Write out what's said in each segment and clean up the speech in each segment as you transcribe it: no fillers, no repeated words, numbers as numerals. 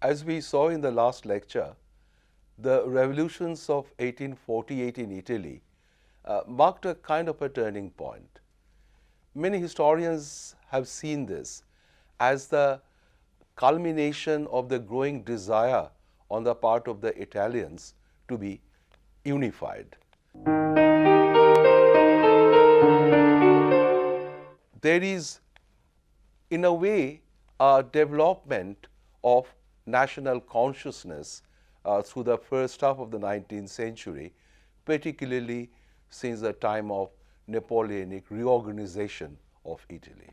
As we saw in the last lecture, the revolutions of 1848 in Italy marked a kind of a turning point. Many historians have seen this as the culmination of the growing desire on the part of the Italians to be unified. There is, in a way, a development of national consciousness through the first half of the 19th century, particularly since the time of Napoleonic reorganization of Italy.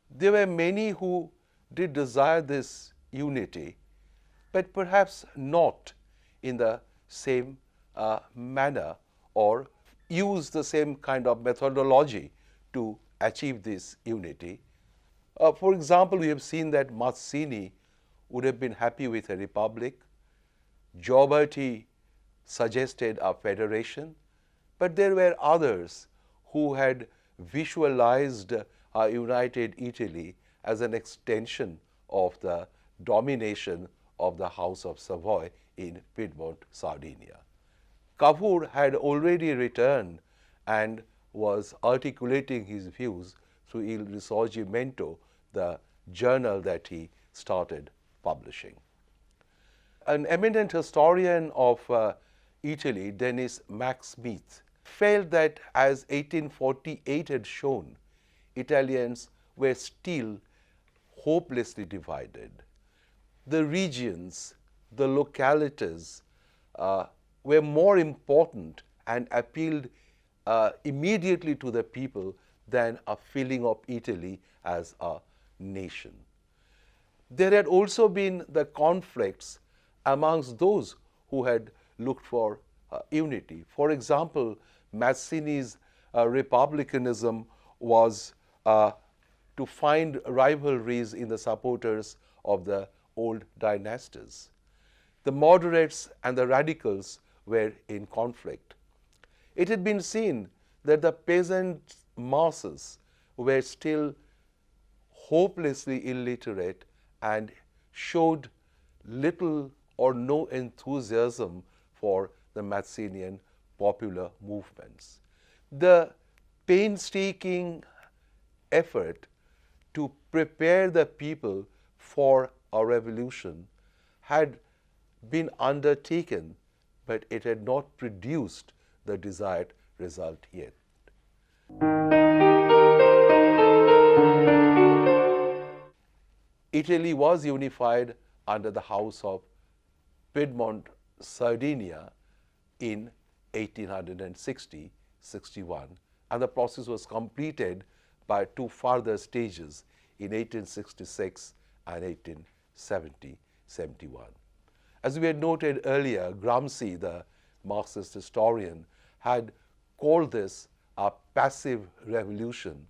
There were many who did desire this unity, but perhaps not in the same manner or use the same kind of methodology to achieve this unity. For example, we have seen that Mazzini would have been happy with a republic. Gioberti suggested a federation, but there were others who had visualized a united Italy as an extension of the domination of the House of Savoy in Piedmont, Sardinia. Cavour had already returned and was articulating his views through Il Risorgimento, the journal that he started publishing. An eminent historian of Italy, Denis Max Smith, felt that as 1848 had shown, Italians were still hopelessly divided. The regions, the localities were more important and appealed immediately to the people than a feeling of Italy as a nation. There had also been the conflicts amongst those who had looked for unity. For example, Mazzini's republicanism was to find rivalries in the supporters of the old dynasties. The moderates and the radicals were in conflict. It had been seen that the peasant masses were still hopelessly illiterate and showed little or no enthusiasm for the Mazzinian popular movements. The painstaking effort to prepare the people for a revolution had been undertaken, but it had not produced the desired result yet. Italy was unified under the House of Piedmont, Sardinia in 1860-61, and the process was completed by two further stages in 1866 and 1870-71. As we had noted earlier, Gramsci, the Marxist historian, had called this a passive revolution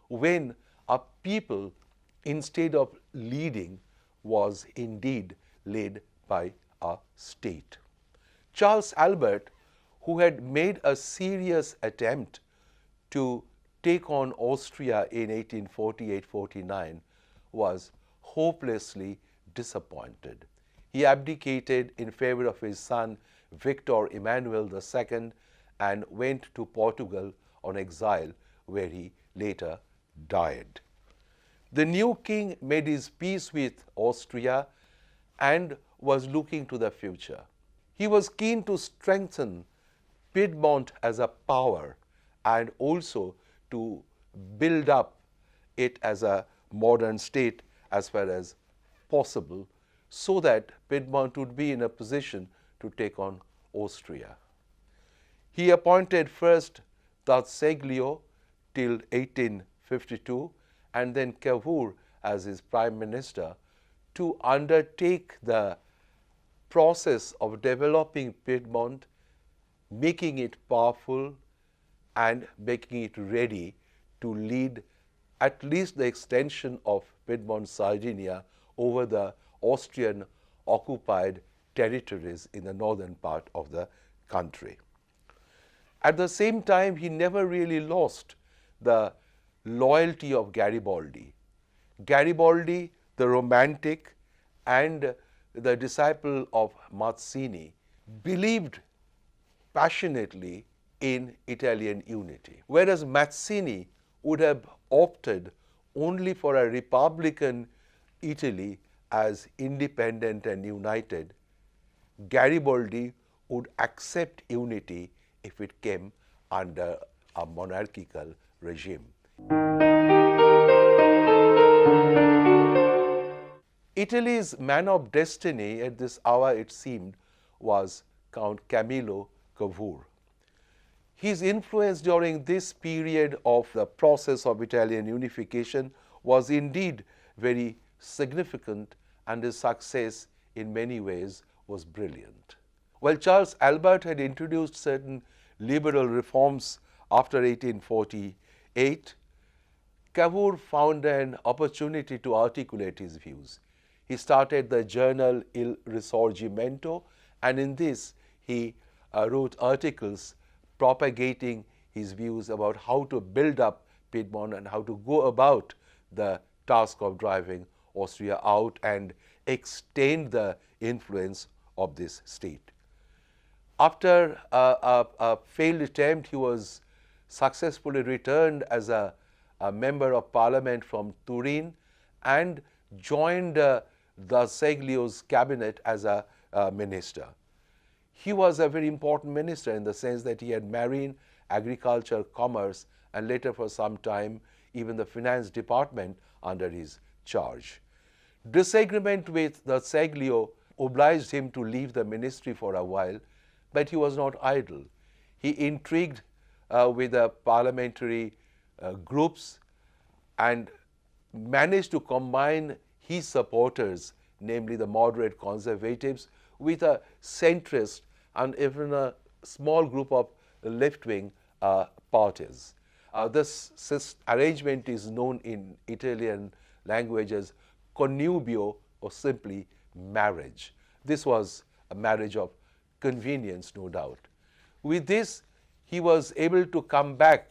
when a people, instead of leading, was indeed led by a state. Charles Albert, who had made a serious attempt to take on Austria in 1848-49, was hopelessly disappointed. He abdicated in favor of his son Victor Emmanuel II and went to Portugal on exile, where he later died. The new king made his peace with Austria and was looking to the future. He was keen to strengthen Piedmont as a power and also to build up it as a modern state as far as possible, so that Piedmont would be in a position to take on Austria. He appointed first D'Azeglio till 1852 and then Cavour as his prime minister to undertake the process of developing Piedmont, making it powerful and making it ready to lead at least the extension of Piedmont, Sardinia over the Austrian occupied territories in the northern part of the country. At the same time, he never really lost the loyalty of Garibaldi. Garibaldi, the romantic and the disciple of Mazzini, believed passionately in Italian unity, whereas Mazzini would have opted only for a republican Italy as independent and united. Garibaldi would accept unity if it came under a monarchical regime. Italy's man of destiny at this hour, it seemed, was Count Camillo Cavour. His influence during this period of the process of Italian unification was indeed very significant, and his success in many ways was brilliant. While Charles Albert had introduced certain liberal reforms after 1848, Cavour found an opportunity to articulate his views. He started the journal Il Risorgimento, and in this he wrote articles propagating his views about how to build up Piedmont and how to go about the task of driving Austria out and extend the influence of this state. After a failed attempt, he was successfully returned as a member of parliament from Turin and joined D'Azeglio's cabinet as a minister. He was a very important minister in the sense that he had marine, agriculture, commerce, and later for some time even the finance department under his charge. Disagreement with D'Azeglio obliged him to leave the ministry for a while, but he was not idle. He intrigued with the parliamentary groups and managed to combine his supporters, namely the moderate conservatives, with a centrist and even a small group of left-wing parties. This arrangement is known in Italian language as connubio, or simply marriage. This was a marriage of convenience, no doubt. With this, he was able to come back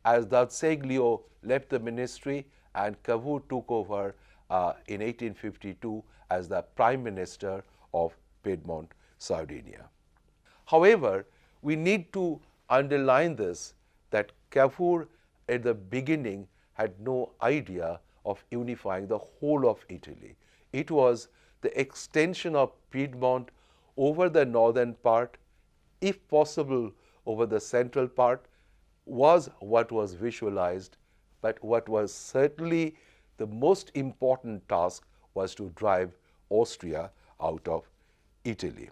as D'Azeglio left the ministry and Cavour took over in 1852 as the Prime Minister of Piedmont, Sardinia. However, we need to underline this, that Cavour at the beginning had no idea of unifying the whole of Italy. It was the extension of Piedmont over the northern part, if possible over the central part, was what was visualized, but what was certainly the most important task was to drive Austria out of Italy.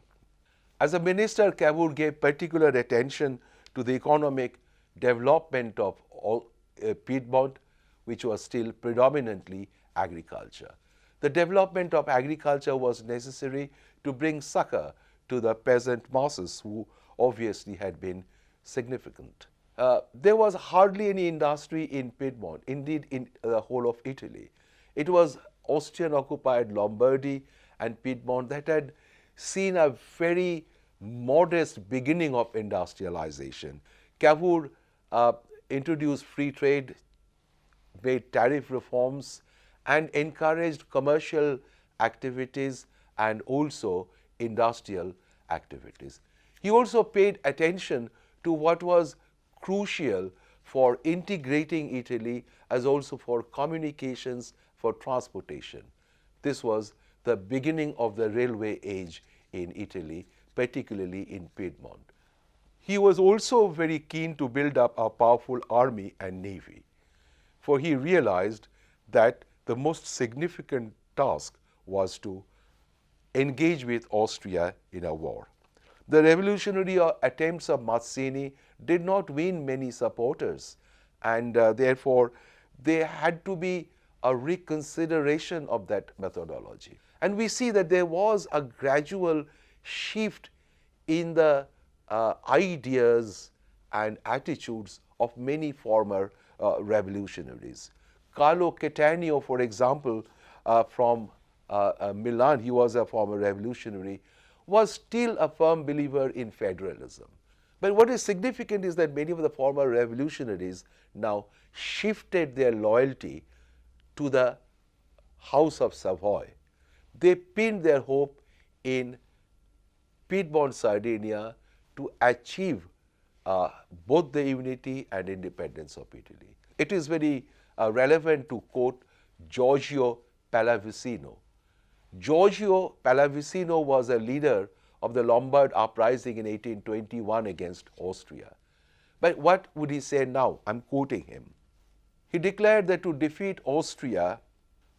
As a minister, Cavour gave particular attention to the economic development of Piedmont, which was still predominantly agriculture. The development of agriculture was necessary to bring succor to the peasant masses who obviously had been significant. There was hardly any industry in Piedmont, indeed in the whole of Italy. It was Austrian-occupied Lombardy and Piedmont that had seen a very modest beginning of industrialization. Cavour introduced free trade, made tariff reforms, and encouraged commercial activities and also industrial activities. He also paid attention to what was crucial for integrating Italy as also for communications, for transportation. This was the beginning of the railway age in Italy, particularly in Piedmont. He was also very keen to build up a powerful army and navy, for he realized that the most significant task was to engage with Austria in a war. The revolutionary attempts of Mazzini did not win many supporters, and therefore there had to be a reconsideration of that methodology. And we see that there was a gradual shift in the ideas and attitudes of many former revolutionaries. Carlo Cattaneo, for example, from Milan, he was a former revolutionary, was still a firm believer in federalism. But what is significant is that many of the former revolutionaries now shifted their loyalty to the House of Savoy. They pinned their hope in Piedmont, Sardinia to achieve both the unity and independence of Italy. It is very relevant to quote Giorgio Pallavicino. Giorgio Pallavicino was a leader of the Lombard uprising in 1821 against Austria. But what would he say now? I'm quoting him. He declared that to defeat Austria,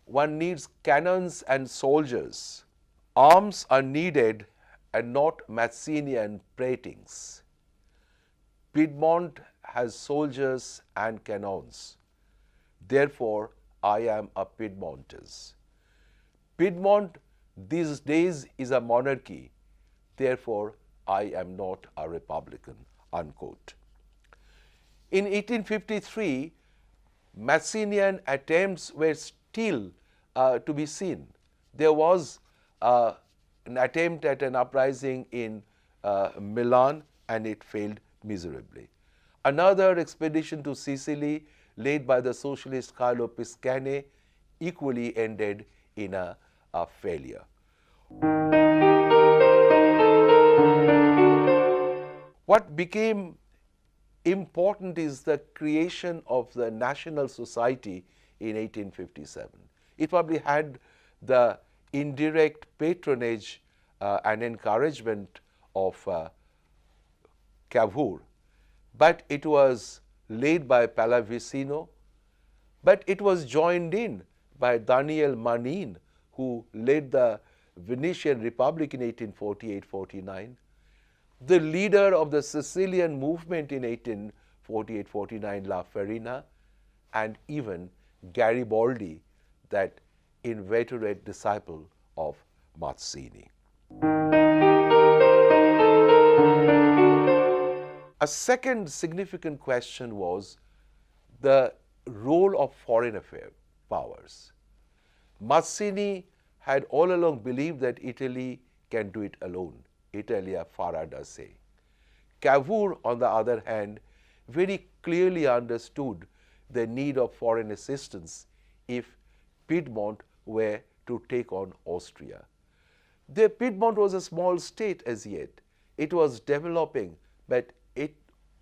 one needs cannons and soldiers. Arms are needed and not Mazzini and Pratings. Piedmont has soldiers and cannons. Therefore, I am a Piedmontese. Piedmont these days is a monarchy. Therefore, I am not a republican, unquote. In 1853, Mazzinian attempts were still to be seen. There was an attempt at an uprising in Milan, and it failed miserably. Another expedition to Sicily, led by the socialist Carlo Piscane, equally ended in a failure. What became important is the creation of the National Society in 1857. It probably had the indirect patronage and encouragement of Cavour, but it was led by Pallavicino, but it was joined in by Daniel Manin, who led the Venetian Republic in 1848-49, the leader of the Sicilian movement in 1848-49, La Farina, and even Garibaldi, that inveterate disciple of Mazzini. A second significant question was the role of foreign affairs powers. Mazzini had all along believed that Italy can do it alone. Italia farà da sé. Cavour, on the other hand, very clearly understood the need of foreign assistance if Piedmont were to take on Austria. The Piedmont was a small state as yet. It was developing, but it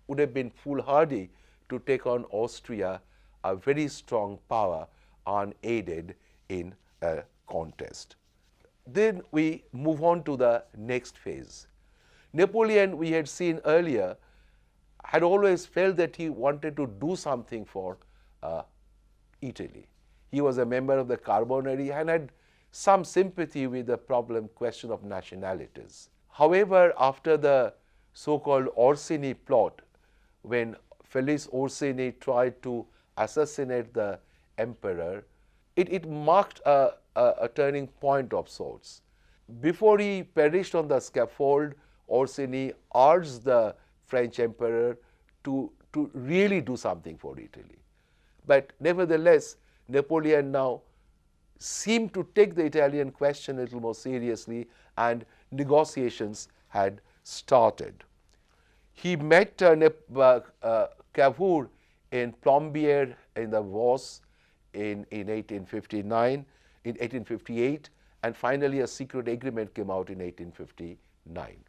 would have been foolhardy to take on Austria, a very strong power, unaided in a contest. Then we move on to the next phase. Napoleon, we had seen earlier, had always felt that he wanted to do something for Italy. He was a member of the Carbonari and had some sympathy with the question of nationalities. However, after the so-called Orsini plot, when Felice Orsini tried to assassinate the emperor, it marked a turning point of sorts. Before he perished on the scaffold, Orsini urged the French emperor to really do something for Italy. But nevertheless, Napoleon now seemed to take the Italian question a little more seriously, and negotiations had started. He met Cavour in Plombières in the Vosges in 1859, in 1858, and finally a secret agreement came out in 1859.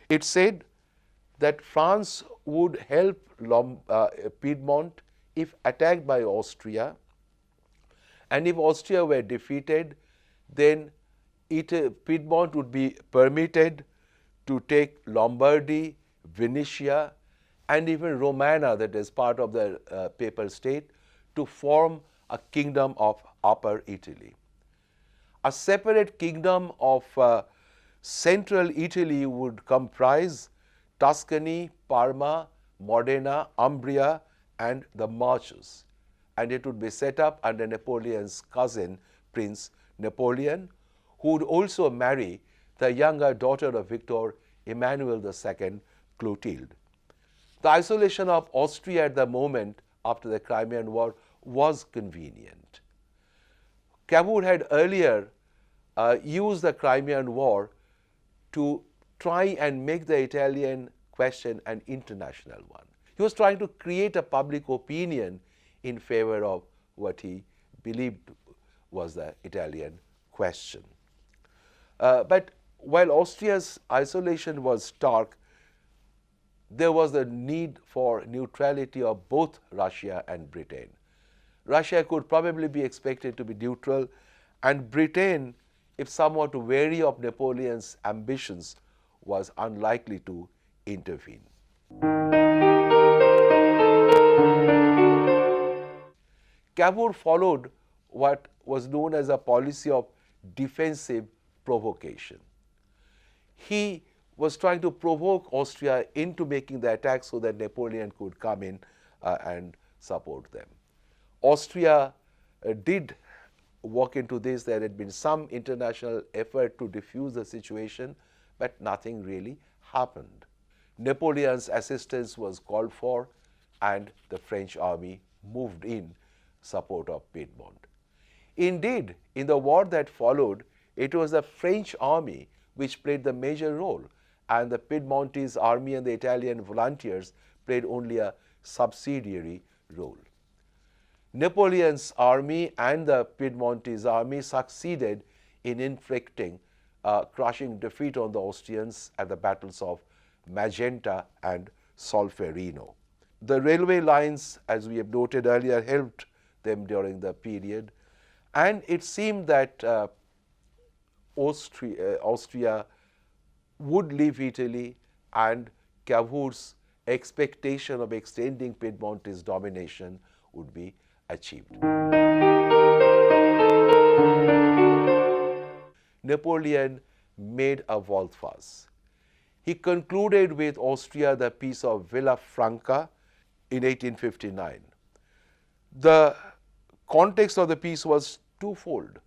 It said that France would help Piedmont if attacked by Austria, and if Austria were defeated, then Piedmont would be permitted to take Lombardy, Venetia, and even Romagna, that is part of the papal state, to form a kingdom of Upper Italy. A separate kingdom of central Italy would comprise Tuscany, Parma, Modena, Umbria, and the Marches, and it would be set up under Napoleon's cousin, Prince Napoleon, who would also marry the younger daughter of Victor, Emmanuel II, Clotilde. The isolation of Austria at the moment after the Crimean War was convenient. Cavour had earlier used the Crimean War to try and make the Italian question an international one. He was trying to create a public opinion in favor of what he believed was the Italian question. But while Austria's isolation was stark, there was the need for neutrality of both Russia and Britain. Russia could probably be expected to be neutral, and Britain, if somewhat wary of Napoleon's ambitions, was unlikely to intervene. Cavour followed what was known as a policy of defensive provocation. He was trying to provoke Austria into making the attack so that Napoleon could come in and support them. Austria did walk into this. There had been some international effort to defuse the situation, but nothing really happened. Napoleon's assistance was called for, and the French army moved in support of Piedmont. Indeed, in the war that followed, it was the French army which played the major role, and the Piedmontese army and the Italian volunteers played only a subsidiary role. Napoleon's army and the Piedmontese army succeeded in inflicting crushing defeat on the Austrians at the battles of Magenta and Solferino. The railway lines, as we have noted earlier, helped them during the period, and it seemed that Austria would leave Italy, and Cavour's expectation of extending Piedmontese domination would be achieved. Napoleon made a volte-face. He concluded with Austria the Peace of Villafranca in 1859. The context of the peace was twofold.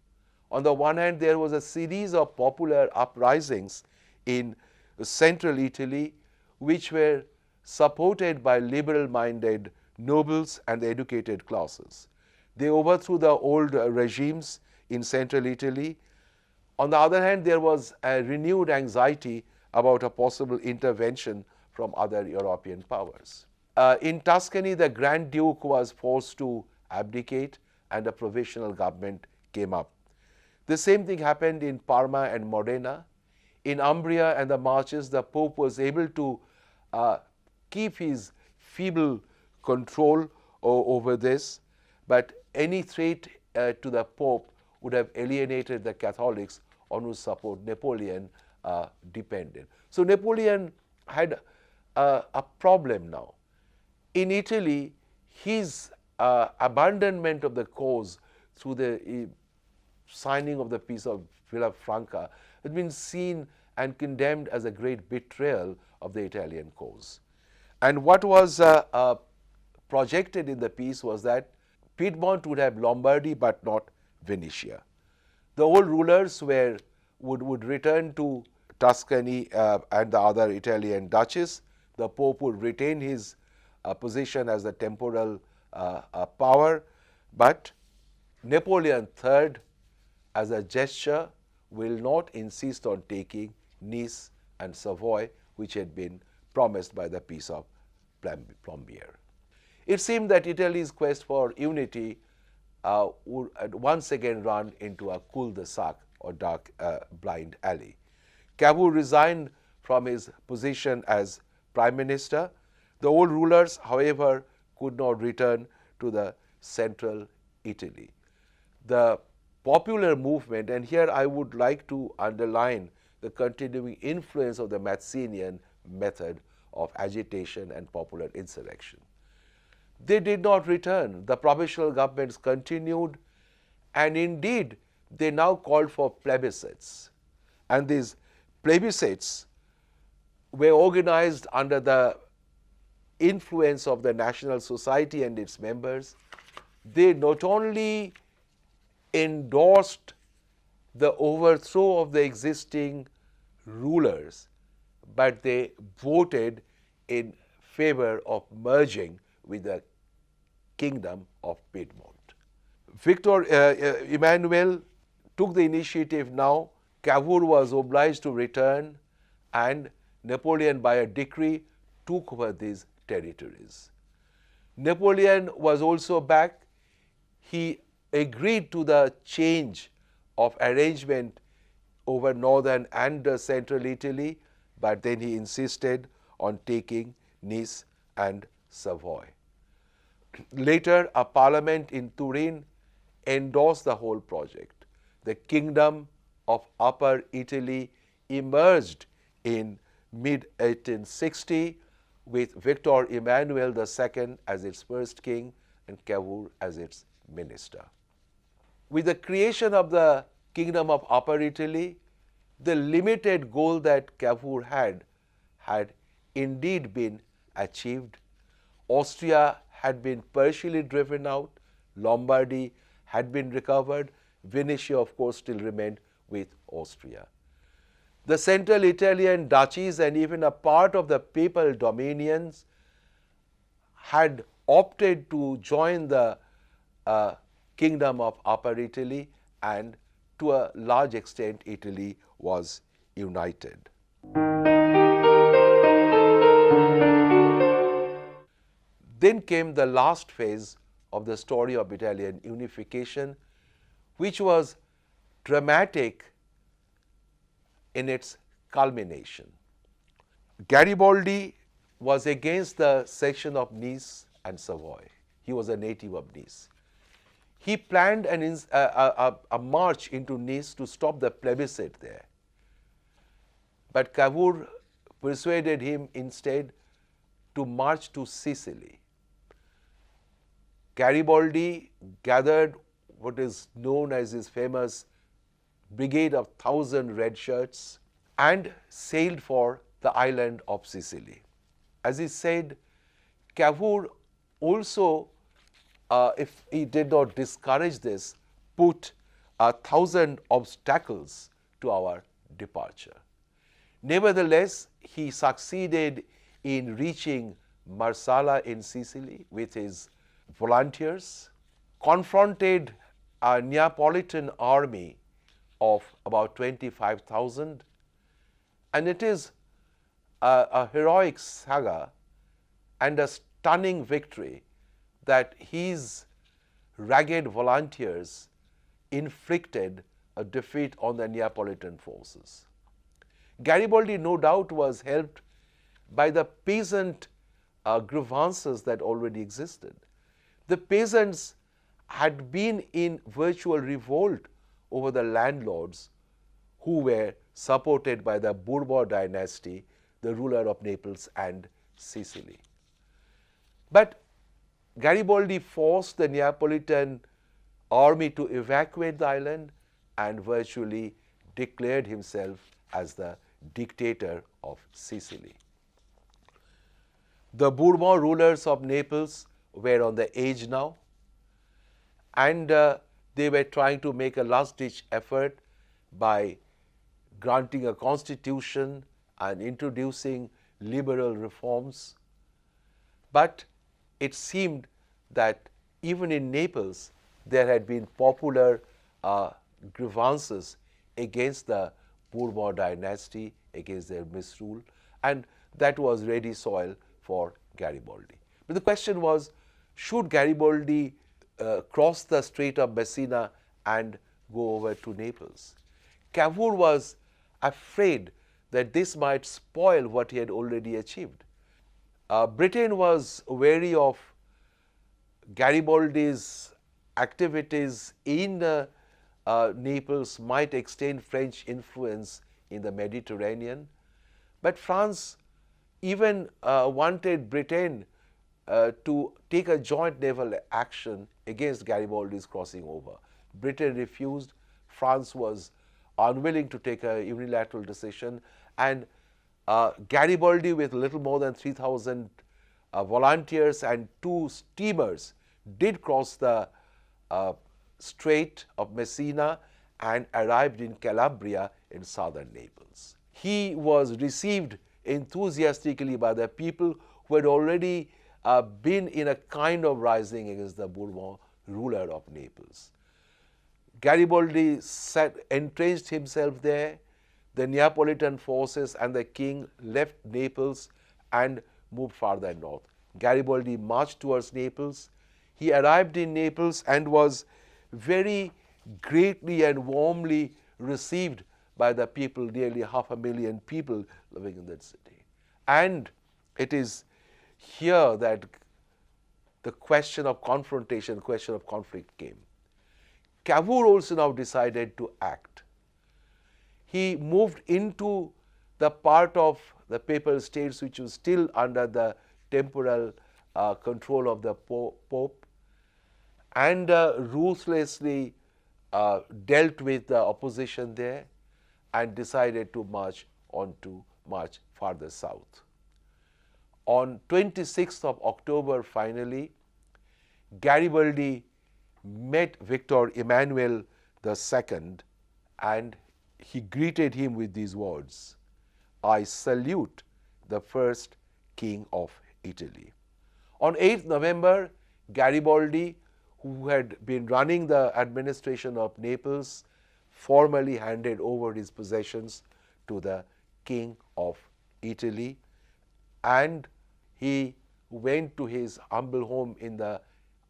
On the one hand, there was a series of popular uprisings in central Italy which were supported by liberal-minded nobles and the educated classes. They overthrew the old regimes in central Italy. On the other hand, there was a renewed anxiety about a possible intervention from other European powers. In Tuscany, the Grand Duke was forced to abdicate and a provisional government came up. The same thing happened in Parma and Modena. In Umbria and the Marches, the Pope was able to keep his feeble control over this, but any threat to the Pope would have alienated the Catholics on whose support Napoleon depended. So Napoleon had a problem now. In Italy, his abandonment of the cause through the signing of the Peace of Villafranca had been seen and condemned as a great betrayal of the Italian cause. And what was projected in the peace was that Piedmont would have Lombardy but not Venetia. The old rulers would return to Tuscany and the other Italian duchies. The Pope would retain his position as the temporal power, but Napoleon III, as a gesture, will not insist on taking Nice and Savoy, which had been promised by the Peace of Plombières. It seemed that Italy's quest for unity would once again run into a cul-de-sac or dark blind alley. Cavour resigned from his position as Prime Minister. The old rulers, however, could not return to the central Italy. The popular movement, and here I would like to underline the continuing influence of the Mazzinian method of agitation and popular insurrection. They did not return. The provisional governments continued, and indeed they now called for plebiscites. And these plebiscites were organized under the influence of the National Society and its members. They not only endorsed the overthrow of the existing rulers, but they voted in favor of merging with the Kingdom of Piedmont. Victor Emmanuel took the initiative now. Cavour was obliged to return, and Napoleon, by a decree, took over these territories. Napoleon was also back. He agreed to the change of arrangement over northern and central Italy, but then he insisted on taking Nice and Savoy. Later, a parliament in Turin endorsed the whole project. The kingdom of Upper Italy emerged in mid-1860 with Victor Emmanuel II as its first king and Cavour as its minister. With the creation of the Kingdom of Upper Italy, the limited goal that Cavour had indeed been achieved. Austria had been partially driven out, Lombardy had been recovered, Venetia, of course, still remained with Austria. The central Italian duchies and even a part of the papal dominions had opted to join the Kingdom of Upper Italy, and to a large extent Italy was united. Then came the last phase of the story of Italian unification, which was dramatic in its culmination. Garibaldi was against the cession of Nice and Savoy. He was a native of Nice. He planned a march into Nice to stop the plebiscite there. But Cavour persuaded him instead to march to Sicily. Garibaldi gathered what is known as his famous Brigade of 1,000 Red Shirts and sailed for the island of Sicily. As he said, Cavour also, if he did not discourage this, put 1,000 obstacles to our departure. Nevertheless, he succeeded in reaching Marsala in Sicily with his volunteers, confronted a Neapolitan army of about 25,000, and it is a heroic saga and a stunning victory that his ragged volunteers inflicted a defeat on the Neapolitan forces. Garibaldi, no doubt, was helped by the peasant grievances that already existed. The peasants had been in virtual revolt over the landlords who were supported by the Bourbon dynasty, the ruler of Naples and Sicily. But Garibaldi forced the Neapolitan army to evacuate the island and virtually declared himself as the dictator of Sicily. The Bourbon rulers of Naples were on the edge now, and they were trying to make a last-ditch effort by granting a constitution and introducing liberal reforms. But it seemed that even in Naples there had been popular grievances against the Bourbon dynasty, against their misrule, and that was ready soil for Garibaldi. But the question was, should Garibaldi cross the Strait of Messina and go over to Naples? Cavour was afraid that this might spoil what he had already achieved. Britain was wary of Garibaldi's activities in Naples might extend French influence in the Mediterranean, but France even wanted Britain to take a joint naval action against Garibaldi's crossing over. Britain refused, France was unwilling to take a unilateral decision, and Garibaldi, with little more than 3,000 volunteers and 2 steamers, did cross the Strait of Messina and arrived in Calabria in southern Naples. He was received enthusiastically by the people who had already been in a kind of rising against the Bourbon ruler of Naples. Garibaldi entrenched himself there. The Neapolitan forces and the king left Naples and moved farther north. Garibaldi marched towards Naples. He arrived in Naples and was very greatly and warmly received by the people, nearly 500,000 people living in that city. And it is here that the question of confrontation, question of conflict came. Cavour also now decided to act. He moved into the part of the papal states which was still under the temporal control of the Pope, and ruthlessly dealt with the opposition there and decided to march farther south. On 26th of October, finally, Garibaldi met Victor Emmanuel II and he greeted him with these words, "I salute the first king of Italy." On 8th November, Garibaldi, who had been running the administration of Naples, formally handed over his possessions to the King of Italy, and he went to his humble home in the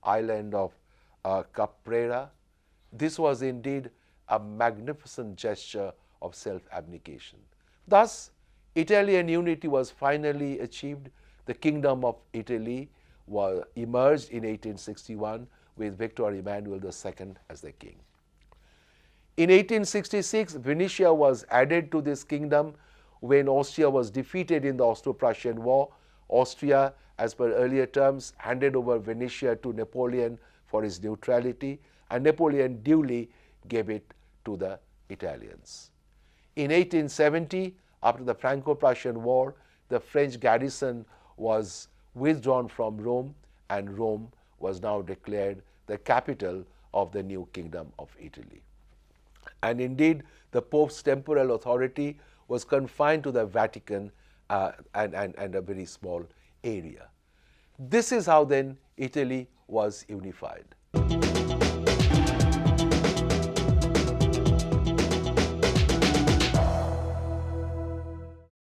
island of Caprera. This was indeed a magnificent gesture of self-abnegation. Thus, Italian unity was finally achieved. The Kingdom of Italy emerged in 1861 with Victor Emmanuel II as the king. In 1866, Venetia was added to this kingdom when Austria was defeated in the Austro-Prussian War. Austria, as per earlier terms, handed over Venetia to Napoleon for his neutrality, and Napoleon duly gave it to the Italians. In 1870, after the Franco-Prussian War, the French garrison was withdrawn from Rome, and Rome was now declared the capital of the new Kingdom of Italy. And indeed, the Pope's temporal authority was confined to the Vatican and a very small area. This is how then Italy was unified.